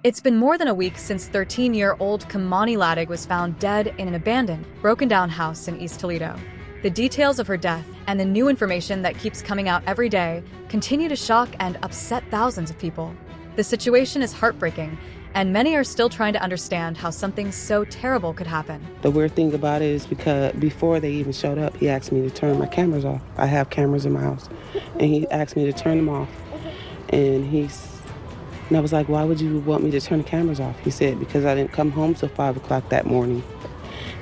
It's been more than a week since 13-year-old Kei'Mani Latigue was found dead in an abandoned, broken-down house in East Toledo. The details of her death and the new information that keeps coming out every day continue to shock and upset thousands of people. The situation is heartbreaking, and many are still trying to understand how something so terrible could happen. The weird thing about it is because before they even showed up, he asked me to turn my cameras off. I have cameras in my house, and he asked me to turn them off. And I was like, why would you want me to turn the cameras off? He said, because I didn't come home till 5 o'clock that morning.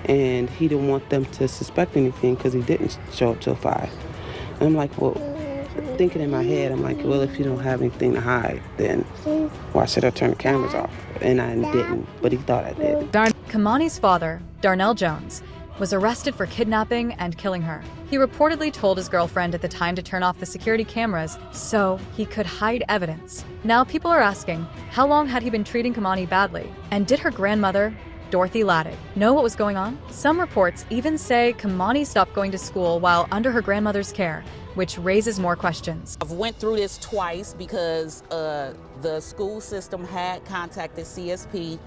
And he didn't want them to suspect anything because he didn't show up till 5. And I'm like, well, thinking in my head, I'm like, well, if you don't have anything to hide, then why should I turn the cameras off? And I didn't, but he thought I did. Kei'Mani's father, Darnell Jones, was arrested for kidnapping and killing her. He reportedly told his girlfriend at the time to turn off the security cameras so he could hide evidence. Now people are asking, how long had he been treating Kei'Mani badly? And did her grandmother, Dorothy Latigue, know what was going on? Some reports even say Kei'Mani stopped going to school while under her grandmother's care, which raises more questions. I've went through this twice because the school system had contacted CSB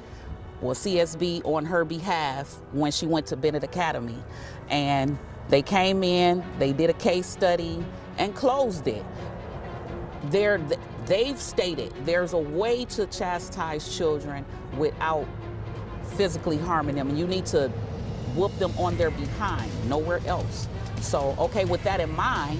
on her behalf when she went to Bennett Academy. And they came in, they did a case study and closed it. They've stated there's a way to chastise children without physically harming them, and you need to whoop them on their behind, nowhere else. So, okay, with that in mind,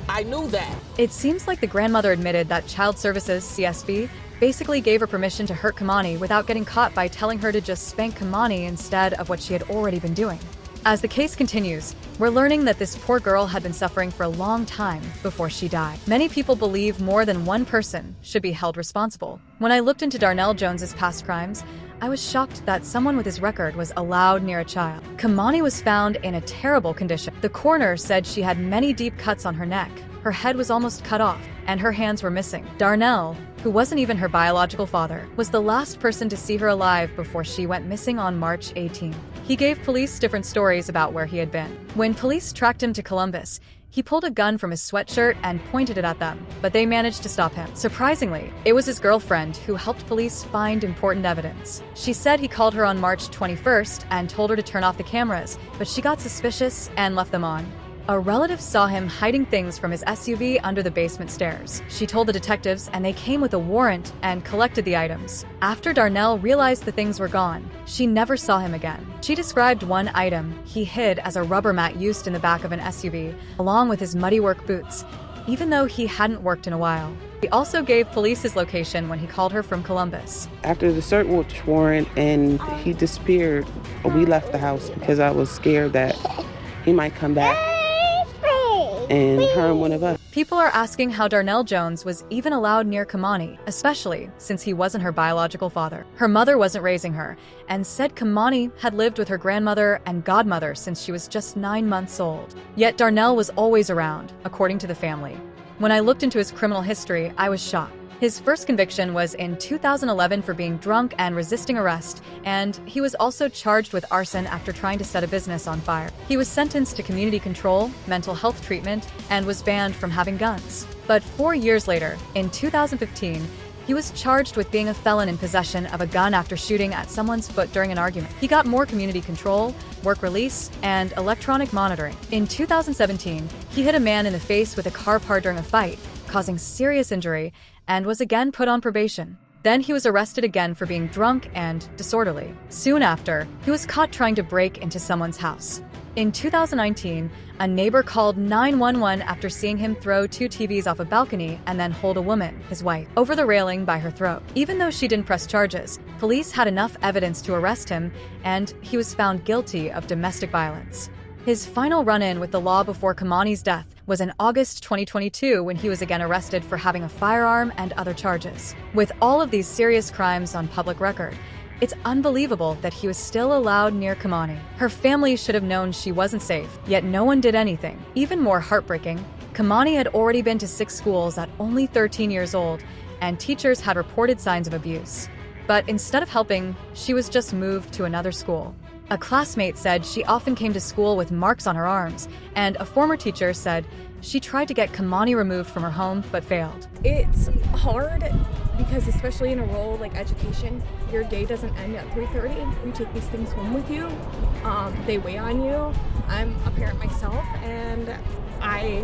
I knew that. It seems like the grandmother admitted that Child Services, CSB, basically gave her permission to hurt Kei'Mani without getting caught by telling her to just spank Kei'Mani instead of what she had already been doing. As the case continues, we're learning that this poor girl had been suffering for a long time before she died. Many people believe more than one person should be held responsible. When I looked into Darnell Jones's past crimes, I was shocked that someone with his record was allowed near a child. Kei'Mani was found in a terrible condition. The coroner said she had many deep cuts on her neck, her head was almost cut off, and her hands were missing. Darnell, who wasn't even her biological father, was the last person to see her alive before she went missing on March 18th. He gave police different stories about where he had been. When police tracked him to Columbus, he pulled a gun from his sweatshirt and pointed it at them, but they managed to stop him. Surprisingly, it was his girlfriend who helped police find important evidence. She said he called her on March 21st and told her to turn off the cameras, but she got suspicious and left them on. A relative saw him hiding things from his SUV under the basement stairs. She told the detectives, and they came with a warrant and collected the items. After Darnell realized the things were gone, she never saw him again. She described one item he hid as a rubber mat used in the back of an SUV, along with his muddy work boots, even though he hadn't worked in a while. He also gave police his location when he called her from Columbus. After the search warrant and he disappeared, we left the house because I was scared that he might come back and harm one of us. People are asking how Darnell Jones was even allowed near Kei'Mani, especially since he wasn't her biological father. Her mother wasn't raising her, and said Kei'Mani had lived with her grandmother and godmother since she was just 9 months old. Yet Darnell was always around, according to the family. When I looked into his criminal history, I was shocked. His first conviction was in 2011 for being drunk and resisting arrest, and he was also charged with arson after trying to set a business on fire. He was sentenced to community control, mental health treatment, and was banned from having guns. But 4 years later, in 2015, he was charged with being a felon in possession of a gun after shooting at someone's foot during an argument. He got more community control, work release, and electronic monitoring. In 2017, he hit a man in the face with a car parked during a fight, causing serious injury, and was again put on probation. Then he was arrested again for being drunk and disorderly. Soon after, he was caught trying to break into someone's house. In 2019, a neighbor called 911 after seeing him throw 2 TVs off a balcony and then hold a woman, his wife, over the railing by her throat. Even though she didn't press charges, police had enough evidence to arrest him, and he was found guilty of domestic violence. His final run-in with the law before Kei'Mani's death was in August 2022 when he was again arrested for having a firearm and other charges. With all of these serious crimes on public record, it's unbelievable that he was still allowed near Kei'Mani. Her family should have known she wasn't safe, yet no one did anything. Even more heartbreaking, Kei'Mani had already been to 6 schools at only 13 years old, and teachers had reported signs of abuse. But instead of helping, she was just moved to another school. A classmate said she often came to school with marks on her arms, and a former teacher said she tried to get Kei'Mani removed from her home but failed. It's hard because especially in a role like education, your day doesn't end at 3:30. You take these things home with you. They weigh on you. I'm a parent myself, and I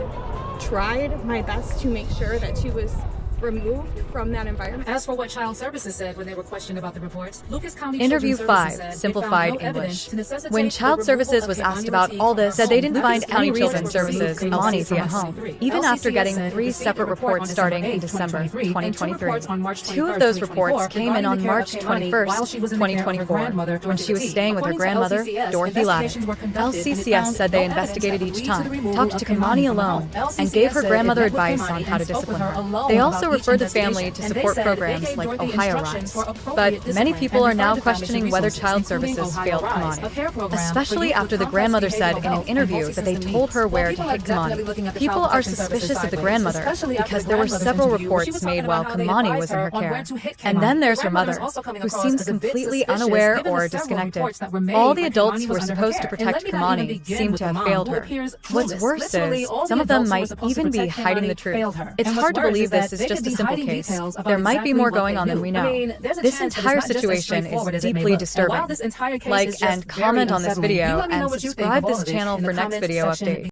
tried my best to make sure that she was removed from that environment. As for what Child Services said when they were questioned about the reports, Lucas County Interview Children's 5, Services said simplified they found no English. evidence to necessitate When the Child removal Services of was Kei'Mani asked about Latigue all from this, her said they home. didn't Lucas find County any Children's Children's Services removed Kei'Mani Kei'Mani at from home, her even home. after getting LCCS 3 received separate a report reports on starting December in 8th, December 2023, and 2 reports on March 2023. 2 of 21st, those reports came in on regarding the care March of Kei'Mani 21st, while she was in the care of her 2024, grandmother, when she was Dorothy staying with her Latigue. According to grandmother, LCCS, Dorothy investigations were Latigue. conducted, and it LCCS found said they no evidence investigated that each would lead to the time, removal talked of to Kei'Mani Kei'Mani from her alone, home. and gave her LCCS grandmother said it met with advice on Kei'Mani how to and spoke discipline with her her. alone They about also each referred the family to investigation, and they support said they programs gave like Dorothy Ohio instructions for Rise. appropriate But many discipline people and are now referred the family to questioning whether resources, Child including Services Ohio failed Rise, a care Kei'Mani, program for especially youth after with the complex grandmother said behavioral in an health and interview that they multi-system told needs. her where Well, to people hit are definitely looking Kei'Mani. at the People Child are Protection Services suspicious of the sideways, grandmother especially after because the there were grandmother's several interview, where she reports was made talking while about how they Kei'Mani advised was in her her on where care. to hit And Kei'Mani. then The there's her grandmother is mother, also coming who across seems as a bit completely suspicious, unaware given or the several disconnected. reports that were made All the when adults Kei'Mani who were was under her supposed to care. And protect let me not even Kei'Mani begin seem with to the have mom, failed who her. appears What's clueless. worse Literally, is, all some the of them adults who were might supposed to even be protect hiding Kei'Mani the truth. failed her. It's And hard to what's worse believe is this that is they just could a be simple hiding case. details about There might be exactly more what going they on than knew. we I know. mean, there's a This chance that entire it's not just situation straightforward is as it may deeply look. And disturbing. while this entire case Like is just and very comment on this unsettling, you video let me know and what you think subscribe of all this of it channel in the for next comments video section update.